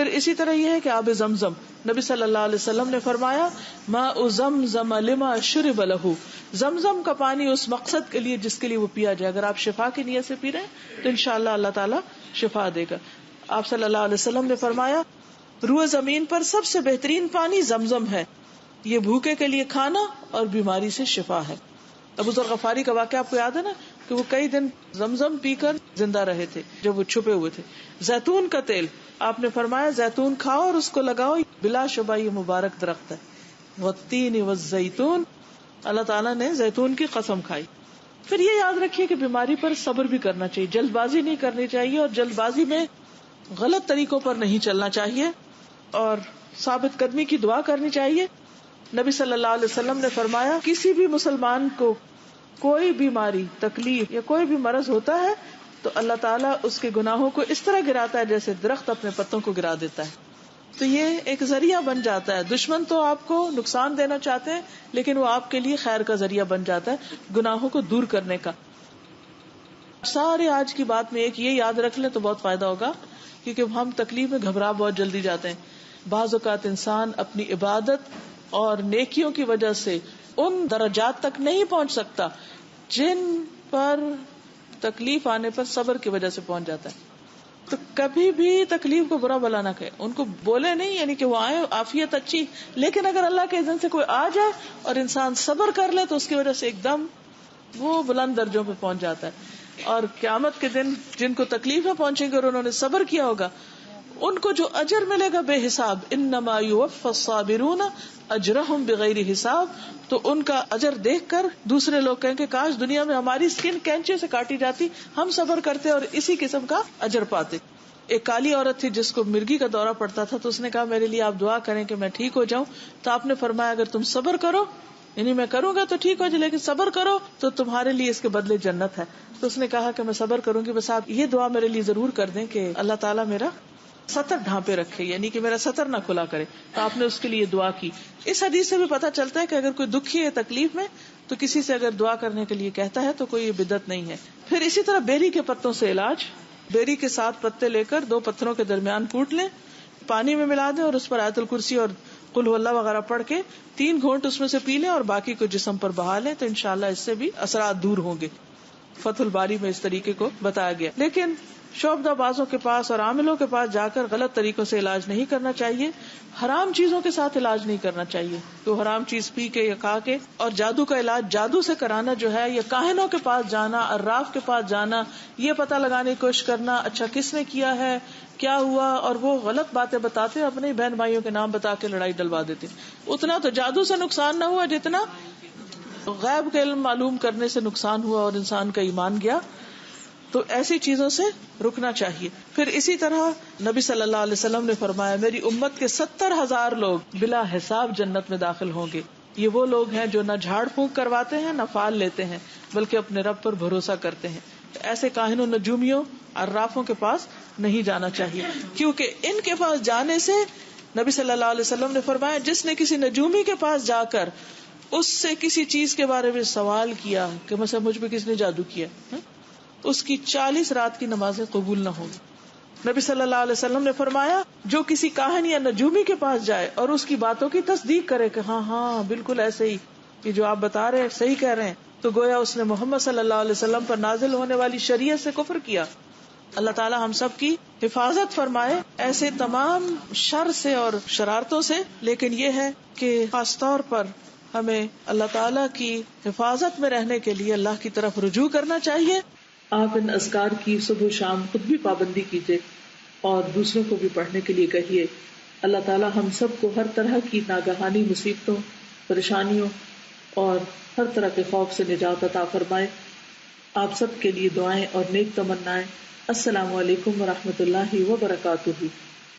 پھر اسی طرح یہ ہے کہ آب زمزم، نبی صلی اللہ علیہ وسلم نے فرمایا ماء زمزم لما شرب له، زمزم کا پانی اس مقصد کے لیے جس کے لیے وہ پیا جائے. اگر آپ شفا کی نیت سے پی رہے ہیں تو انشاءاللہ اللہ تعالیٰ شفا دے گا. آپ صلی اللہ علیہ وسلم نے فرمایا روح زمین پر سب سے بہترین پانی زمزم ہے، یہ بھوکے کے لیے کھانا اور بیماری سے شفا ہے. ابو ذر غفاری کا واقعہ آپ کو یاد ہے نا کہ وہ کئی دن زمزم پی کر زندہ رہے تھے جب وہ چھپے ہوئے تھے. زیتون کا تیل، آپ نے فرمایا زیتون کھاؤ اور اس کو لگاؤ، بلا شبہ یہ مبارک درخت ہے. والتین والزیتون، اللہ تعالیٰ نے زیتون کی قسم کھائی. پھر یہ یاد رکھیے کہ بیماری پر صبر بھی کرنا چاہیے، جلد بازی نہیں کرنی چاہیے اور جلد بازی میں غلط طریقوں پر نہیں چلنا چاہیے اور ثابت قدمی کی دعا کرنی چاہیے. نبی صلی اللہ علیہ وسلم نے فرمایا کسی بھی مسلمان کو کوئی بیماری، تکلیف یا کوئی بھی مرض ہوتا ہے تو اللہ تعالیٰ اس کے گناہوں کو اس طرح گراتا ہے جیسے درخت اپنے پتوں کو گرا دیتا ہے. تو یہ ایک ذریعہ بن جاتا ہے. دشمن تو آپ کو نقصان دینا چاہتے ہیں لیکن وہ آپ کے لیے خیر کا ذریعہ بن جاتا ہے، گناہوں کو دور کرنے کا. سارے آج کی بات میں ایک یہ یاد رکھ لیں تو بہت فائدہ ہوگا، کیونکہ ہم تکلیف میں گھبرا بہت جلدی جاتے ہیں. بعض اوقات انسان اپنی عبادت اور نیکیوں کی وجہ سے ان درجات تک نہیں پہنچ سکتا جن پر تکلیف آنے پر صبر کی وجہ سے پہنچ جاتا ہے. تو کبھی بھی تکلیف کو برا بلا نہ کہے، ان کو بولے نہیں، یعنی کہ وہ آئے عافیت اچھی، لیکن اگر اللہ کے اذن سے کوئی آ جائے اور انسان صبر کر لے تو اس کی وجہ سے ایک دم وہ بلند درجوں پہ پہنچ جاتا ہے. اور قیامت کے دن جن کو تکلیفیں پہنچیں گے اور انہوں نے صبر کیا ہوگا ان کو جو اجر ملے گا بے حساب، انما یوفی الصابرون اجرہم بغیر حساب. تو ان کا اجر دیکھ کر دوسرے لوگ کہیں کہ کاش دنیا میں ہماری سکن کینچے سے کاٹی جاتی، ہم صبر کرتے اور اسی قسم کا اجر پاتے. ایک کالی عورت تھی جس کو مرگی کا دورہ پڑتا تھا، تو اس نے کہا میرے لیے آپ دعا کریں کہ میں ٹھیک ہو جاؤں. تو آپ نے فرمایا اگر تم صبر کرو، یعنی میں کروں گا تو ٹھیک ہو جائے، لیکن صبر کرو تو تمہارے لیے اس کے بدلے جنت ہے. تو اس نے کہا کہ میں صبر کروں گی، بس آپ یہ دعا میرے لیے ضرور کر دیں کہ اللہ تعالیٰ میرا ستر ڈھانپے رکھے، یعنی کہ میرا ستر نہ کھلا کرے. تو آپ نے اس کے لیے دعا کی. اس حدیث سے بھی پتہ چلتا ہے کہ اگر کوئی دکھی ہے، تکلیف میں، تو کسی سے اگر دعا کرنے کے لیے کہتا ہے تو کوئی بدعت نہیں ہے. پھر اسی طرح بیری کے پتوں سے علاج، بیری کے 7 پتے لے کر 2 پتھروں کے درمیان کوٹ لیں، پانی میں ملا دیں اور اس پر آیت الکرسی اور قل هو اللہ وغیرہ پڑھ کے 3 گھونٹ اس میں سے پی لیں اور باقی کو جسم پر بہا لیں، تو انشاءاللہ اس سے بھی اثرات دور ہوں گے. فتح الباری میں اس طریقے کو بتایا گیا. لیکن شعبدہ بازوں کے پاس اور عاملوں کے پاس جا کر غلط طریقوں سے علاج نہیں کرنا چاہیے. حرام چیزوں کے ساتھ علاج نہیں کرنا چاہیے، تو حرام چیز پی کے یا کھا کے. اور جادو کا علاج جادو سے کرانا جو ہے، یا کاہنوں کے پاس جانا، عراف کے پاس جانا، یہ پتہ لگانے کی کوشش کرنا اچھا کس نے کیا ہے، کیا ہوا، اور وہ غلط باتیں بتاتے، اپنے بہن بھائیوں کے نام بتا کے لڑائی ڈلوا دیتے. اتنا تو جادو سے نقصان نہ ہوا جتنا غیب کے علم معلوم کرنے سے نقصان ہوا اور انسان کا ایمان گیا. تو ایسی چیزوں سے رکنا چاہیے. پھر اسی طرح نبی صلی اللہ علیہ وسلم نے فرمایا میری امت کے 70,000 لوگ بلا حساب جنت میں داخل ہوں گے. یہ وہ لوگ ہیں جو نہ جھاڑ پھونک کرواتے ہیں نہ فال لیتے ہیں، بلکہ اپنے رب پر بھروسہ کرتے ہیں. ایسے کاہنوں، نجومیوں، عرافوں کے پاس نہیں جانا چاہیے، کیونکہ ان کے پاس جانے سے نبی صلی اللہ علیہ وسلم نے فرمایا جس نے کسی نجومی کے پاس جا کر اس سے کسی چیز کے بارے میں سوال کیا کہ مثلا مجھ پہ کس نے جادو کیا، اس کی 40 رات کی نمازیں قبول نہ ہوں. نبی صلی اللہ علیہ وسلم نے فرمایا جو کسی کاہن یا نجومی کے پاس جائے اور اس کی باتوں کی تصدیق کرے کہ ہاں ہاں بالکل ایسے ہی، یہ جو آپ بتا رہے ہیں صحیح کہہ رہے ہیں، تو گویا اس نے محمد صلی اللہ علیہ وسلم پر نازل ہونے والی شریعت سے کفر کیا. اللہ تعالی ہم سب کی حفاظت فرمائے ایسے تمام شر سے اور شرارتوں سے. لیکن یہ ہے کہ خاص طور پر ہمیں اللہ تعالی کی حفاظت میں رہنے کے لیے اللہ کی طرف رجوع کرنا چاہیے. آپ ان اذکار کی صبح و شام خود بھی پابندی کیجیے اور دوسروں کو بھی پڑھنے کے لیے کہیے. اللہ تعالی ہم سب کو ہر طرح کی ناگہانی مصیبتوں، پریشانیوں اور ہر طرح کے خوف سے نجات عطا فرمائے. آپ سب کے لیے دعائیں اور نیک تمنائیں. السلام علیکم ورحمۃ اللہ وبرکاتہ.